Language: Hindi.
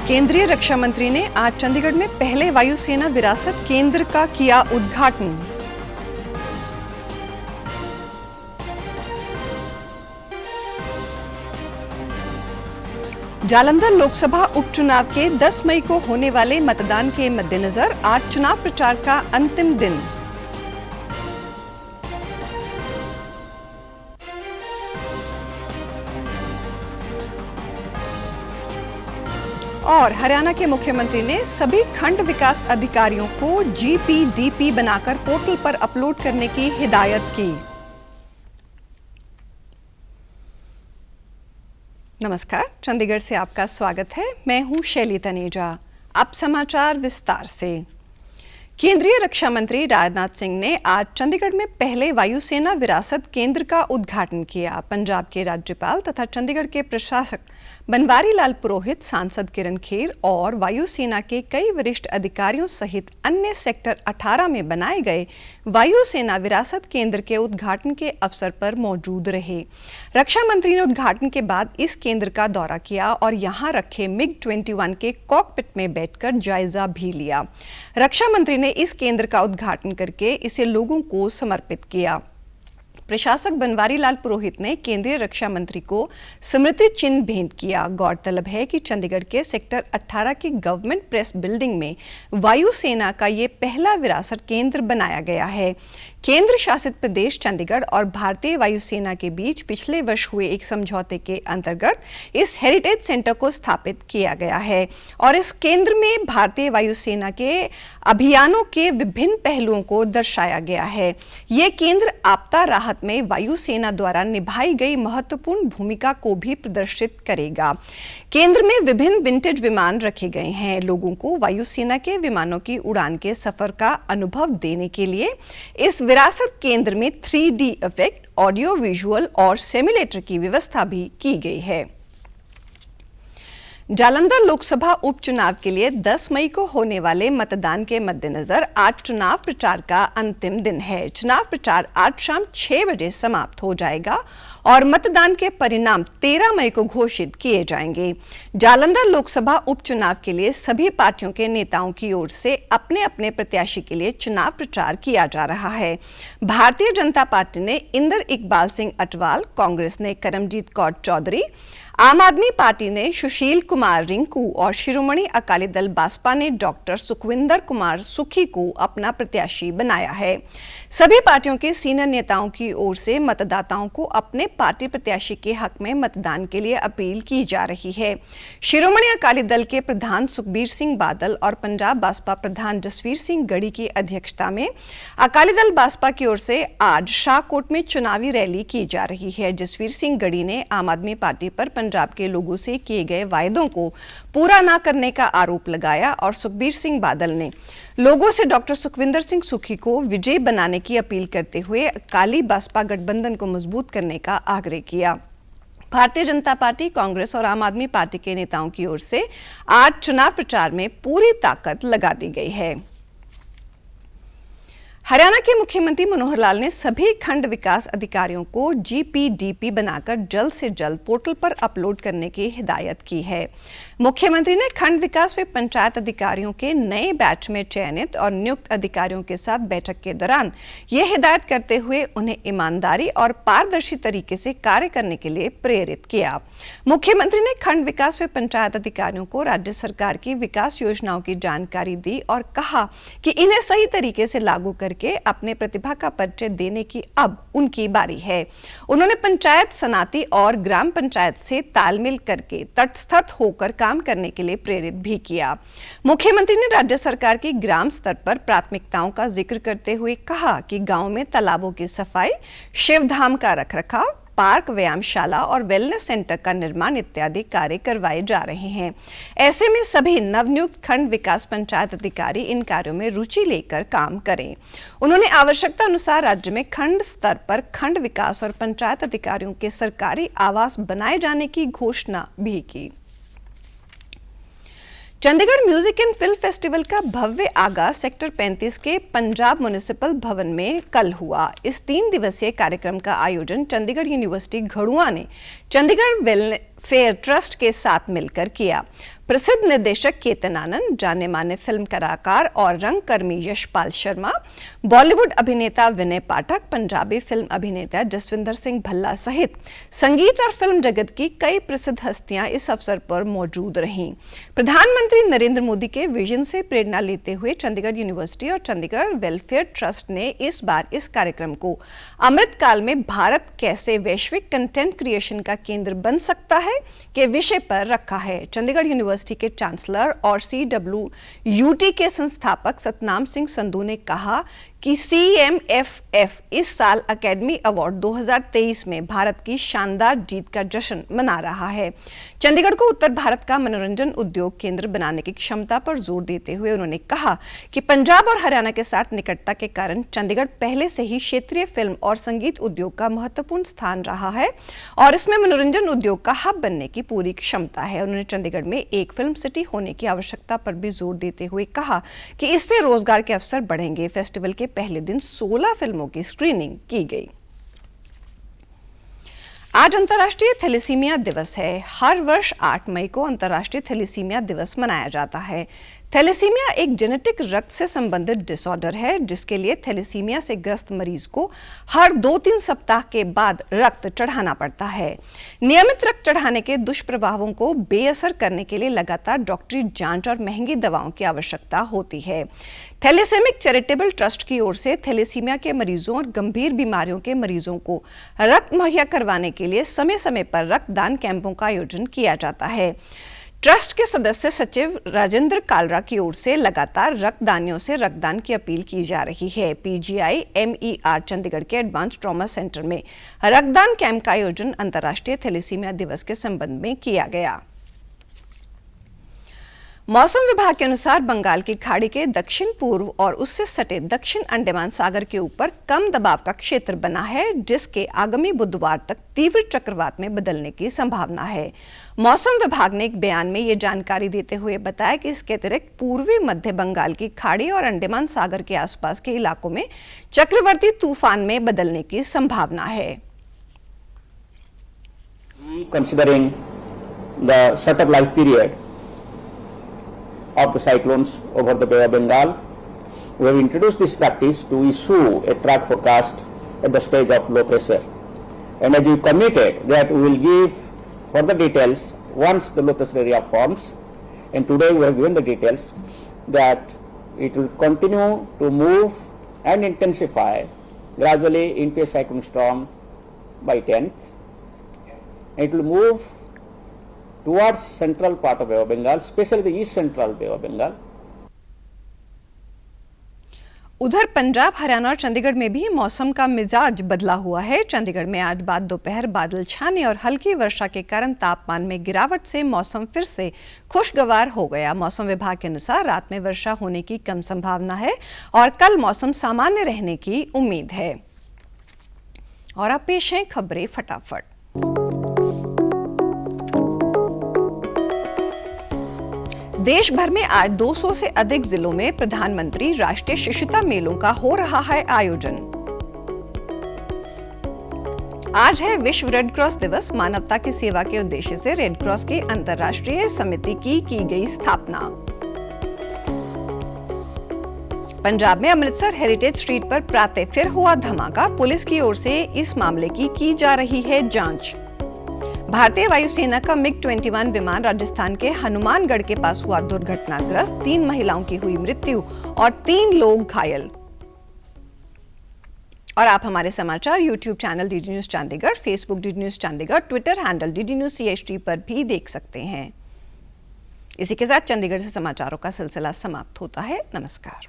केंद्रीय रक्षा मंत्री ने आज चंडीगढ़ में पहले वायुसेना विरासत केंद्र का किया उद्घाटन। जालंधर लोकसभा उपचुनाव के 10 मई को होने वाले मतदान के मद्देनजर आज चुनाव प्रचार का अंतिम दिन। और हरियाणा के मुख्यमंत्री ने सभी खंड विकास अधिकारियों को जीपीडीपी बनाकर पोर्टल पर अपलोड करने की हिदायत की। नमस्कार, चंडीगढ़ से आपका स्वागत है। मैं हूं शैली तनेजा। अब समाचार विस्तार से। केंद्रीय रक्षा मंत्री राजनाथ सिंह ने आज चंडीगढ़ में पहले वायुसेना विरासत केंद्र का उद्घाटन किया। पंजाब के राज्यपाल तथा चंडीगढ़ के प्रशासक बनवारी लाल पुरोहित, सांसद किरण खेर और वायुसेना के कई वरिष्ठ अधिकारियों सहित अन्य सेक्टर 18 में बनाए गए वायुसेना विरासत केंद्र के उद्घाटन के अवसर पर मौजूद रहे। रक्षा मंत्री ने उद्घाटन के बाद इस केंद्र का दौरा किया और यहां रखे MiG-21 के कॉकपिट में बैठकर जायजा भी लिया। रक्षा मंत्री ने इस केंद्र का उद्घाटन करके इसे लोगों को समर्पित किया। प्रशासक बनवारी लाल पुरोहित ने केंद्रीय रक्षा मंत्री को स्मृति चिन्ह भेंट किया। गौरतलब है कि चंडीगढ़ के सेक्टर 18 की गवर्नमेंट प्रेस बिल्डिंग में वायुसेना का ये पहला विरासत केंद्र बनाया गया है। केंद्र शासित प्रदेश चंडीगढ़ और भारतीय वायुसेना के बीच पिछले वर्ष हुए एक समझौते के अंतर्गत इस हेरिटेज सेंटर को स्थापित किया गया है और इस केंद्र में भारतीय वायुसेना के अभियानों के विभिन्न पहलुओं को दर्शाया गया है। ये केंद्र आपदा राहत में वायुसेना द्वारा निभाई गई महत्वपूर्ण भूमिका को भी प्रदर्शित करेगा। केंद्र में विभिन्न विंटेज विमान रखे गए हैं। लोगों को वायुसेना के विमानों की उड़ान के सफर का अनुभव देने के लिए इस विरासत केंद्र में 3D इफेक्ट, ऑडियो विजुअल और सिम्युलेटर की व्यवस्था भी की गई है। जालंधर लोकसभा उपचुनाव के लिए 10 मई को होने वाले मतदान के मद्देनजर आज चुनाव प्रचार का अंतिम दिन है। चुनाव प्रचार आज शाम 6 बजे समाप्त हो जाएगा और मतदान के परिणाम 13 मई को घोषित किए जाएंगे। जालंधर लोकसभा उपचुनाव के लिए सभी पार्टियों के नेताओं की ओर से अपने अपने प्रत्याशी के लिए चुनाव प्रचार किया जा रहा है। भारतीय जनता पार्टी ने इंदर इकबाल सिंह अटवाल, कांग्रेस ने करमजीत कौर चौधरी, आम आदमी पार्टी ने सुशील कुमार रिंकू और शिरोमणि अकाली दल बासपा ने डॉक्टर सुखविंदर कुमार सुखी को अपना प्रत्याशी बनाया है। सभी पार्टियों के सीनियर नेताओं की ओर से मतदाताओं को अपने पार्टी प्रत्याशी के हक में मतदान के लिए अपील की जा रही है। शिरोमणि अकाली दल के प्रधान सुखबीर सिंह बादल और पंजाब बासपा प्रधान जसवीर सिंह गढ़ी की अध्यक्षता में अकाली दल बासपा की ओर से आज शाहकोट में चुनावी रैली की जा रही है। जसवीर सिंह गढ़ी ने आम आदमी पार्टी पर पंजाब के लोगों से किए गए वायदों को पूरा न करने का आरोप लगाया और सुखबीर सिंह बादल ने लोगों से डॉक्टर सुखविंदर सिंह सुखी को विजयी बनाने की अपील करते हुए अकाली बासपा गठबंधन को मजबूत करने का आग्रह किया। भारतीय जनता पार्टी, कांग्रेस और आम आदमी पार्टी के नेताओं की ओर से आज चुनाव प्रचार में पूरी ताकत लगा दी गई है। हरियाणा के मुख्यमंत्री मनोहर लाल ने सभी खंड विकास अधिकारियों को जीपीडीपी बनाकर जल्द से जल्द पोर्टल पर अपलोड करने की हिदायत की है। मुख्यमंत्री ने खंड विकास व पंचायत अधिकारियों के नए बैच में चयनित और नियुक्त अधिकारियों के साथ बैठक के दौरान यह हिदायत करते हुए उन्हें ईमानदारी और पारदर्शी तरीके से कार्य करने के लिए प्रेरित किया। मुख्यमंत्री ने खंड विकास व पंचायत अधिकारियों को राज्य सरकार की विकास योजनाओं की जानकारी दी और कहा कि इन्हें सही तरीके से लागू करके अपने प्रतिभा का परिचय देने की अब उनकी बारी है। उन्होंने पंचायत, सनाती और ग्राम पंचायत से तालमेल करके तटस्थ होकर काम करने के लिए प्रेरित भी किया। मुख्यमंत्री ने राज्य सरकार की ग्राम स्तर पर प्राथमिकताओं का जिक्र करते हुए कहा कि गांव में तालाबों की सफाई, शिवधाम का रखरखाव, पार्क, व्यायामशाला और वेलनेस सेंटर का निर्माण इत्यादि कार्य करवाए जा रहे हैं। ऐसे में सभी नवनियुक्त खंड विकास पंचायत अधिकारी इन कार्यों में रुचि लेकर काम करें। उन्होंने आवश्यकता अनुसार राज्य में खंड स्तर पर खंड विकास और पंचायत अधिकारियों के सरकारी आवास बनाए जाने की घोषणा भी की। Chandigarh music and film festival का भव्य आगाज सेक्टर 35 के पंजाब म्युनिसिपल भवन में कल हुआ। इस 3 दिवसीय कार्यक्रम का आयोजन चंडीगढ़ यूनिवर्सिटी घड़ुआ ने चंडीगढ़ वेलफेयर ट्रस्ट के साथ मिलकर किया। प्रसिद्ध निर्देशक केतन आनंद, जाने माने फिल्म कलाकार और रंगकर्मी यशपाल शर्मा, बॉलीवुड अभिनेता विनय पाठक, पंजाबी फिल्म अभिनेता जसविंदर सिंह भल्ला सहित संगीत और फिल्म जगत की कई प्रसिद्ध हस्तियां इस अवसर पर मौजूद रहीं। प्रधानमंत्री नरेंद्र मोदी के विजन से प्रेरणा लेते हुए चंडीगढ़ यूनिवर्सिटी और चंडीगढ़ वेलफेयर ट्रस्ट ने इस बार इस कार्यक्रम को अमृतकाल में भारत कैसे वैश्विक कंटेंट क्रिएशन का केंद्र बन सकता है के विषय पर रखा है। चंडीगढ़ यूनिवर्सिटी के चांसलर और CWUT के संस्थापक सतनाम सिंह संधू ने कहा कि CMFF इस साल अकेडमी अवार्ड 2023 में भारत की शानदार जीत का जश्न मना रहा है। चंडीगढ़ को उत्तर भारत का मनोरंजन उद्योग केंद्र बनाने की क्षमता पर जोर देते हुए उन्होंने कहा कि पंजाब और हरियाणा के साथ निकटता के कारण चंडीगढ़ पहले से ही क्षेत्रीय फिल्म और संगीत उद्योग का महत्वपूर्ण स्थान रहा है और इसमें मनोरंजन उद्योग का हब बनने की पूरी क्षमता है। उन्होंने चंडीगढ़ में एक फिल्म सिटी होने की आवश्यकता पर भी जोर देते हुए कहा कि इससे रोजगार के अवसर बढ़ेंगे। फेस्टिवल के पहले दिन 16 फिल्मों की स्क्रीनिंग की गई। आज अंतर्राष्ट्रीय थैलेसीमिया दिवस है। हर वर्ष 8 मई को अंतर्राष्ट्रीय थैलेसीमिया दिवस मनाया जाता है। थैलेसीमिया एक जेनेटिक रक्त से संबंधित डिसऑर्डर है जिसके लिए थैलेसीमिया से ग्रस्त मरीज को हर 2-3 सप्ताह के बाद रक्त चढ़ाना पड़ता है। नियमित रक्त चढ़ाने के दुष्प्रभावों को बेअसर करने के लिए लगातार डॉक्टरी जांच और महंगी दवाओं की आवश्यकता होती है। थैलेसेमिक चैरिटेबल ट्रस्ट की ओर से थैलेसीमिया के मरीजों और गंभीर बीमारियों के मरीजों को रक्त मुहैया करवाने के लिए समय समय पर रक्तदान कैंपों का आयोजन किया जाता है। ट्रस्ट के सदस्य सचिव राजेंद्र कालरा की ओर से लगातार रक्तदानियों से रक्तदान की अपील की जा रही है। PGI MER चंडीगढ़ के एडवांस ट्रॉमा सेंटर में रक्तदान कैंप का आयोजन अंतर्राष्ट्रीय थैलेसीमिया दिवस के संबंध में किया गया। मौसम विभाग के अनुसार बंगाल की खाड़ी के दक्षिण पूर्व और उससे सटे दक्षिण अंडमान सागर के ऊपर कम दबाव का क्षेत्र बना है जिसके आगामी बुधवार तक तीव्र चक्रवात में बदलने की संभावना है। मौसम विभाग ने एक बयान में ये जानकारी देते हुए बताया कि इसके अतिरिक्त पूर्वी मध्य बंगाल की खाड़ी और अंडमान सागर के आसपास के इलाकों में चक्रवर्ती तूफान में बदलने की संभावना है। Considering the shut-up life period of the cyclones over the Bay of Bengal, we have introduced this practice to issue a track forecast at the stage of low pressure. And as we committed that we will give further details once the low pressure area forms, and today we have given the details that it will continue to move and intensify gradually into a cyclone storm by 10th. It will move towards central part of Bay of Bengal, especially the east central Bay of Bengal. उधर पंजाब, हरियाणा और चंडीगढ़ में भी मौसम का मिजाज बदला हुआ है। चंडीगढ़ में आज बाद दोपहर बादल छाने और हल्की वर्षा के कारण तापमान में गिरावट से मौसम फिर से खुशगवार हो गया। मौसम विभाग के अनुसार रात में वर्षा होने की कम संभावना है और कल मौसम सामान्य रहने की उम्मीद है। और अब पेश हैं खबरें फटाफट। देश भर में आज 200 से अधिक जिलों में प्रधानमंत्री राष्ट्रीय शिशुता मेलों का हो रहा है आयोजन। आज है विश्व रेड क्रॉस दिवस। मानवता की सेवा के उद्देश्य से रेड क्रॉस की अंतर्राष्ट्रीय समिति की गई स्थापना। पंजाब में अमृतसर हेरिटेज स्ट्रीट पर प्रातः फिर हुआ धमाका। पुलिस की ओर से इस मामले की जा रही है जांच। भारतीय वायुसेना का MiG-21 विमान राजस्थान के हनुमानगढ़ के पास हुआ दुर्घटनाग्रस्त। 3 महिलाओं की हुई मृत्यु और 3 लोग घायल। और आप हमारे समाचार YouTube channel DD news Chandigarh, Facebook DD news Chandigarh, Twitter handle DD news CHD पर भी देख सकते हैं। इसी के साथ चंडीगढ़ से समाचारों का सिलसिला समाप्त होता है। नमस्कार।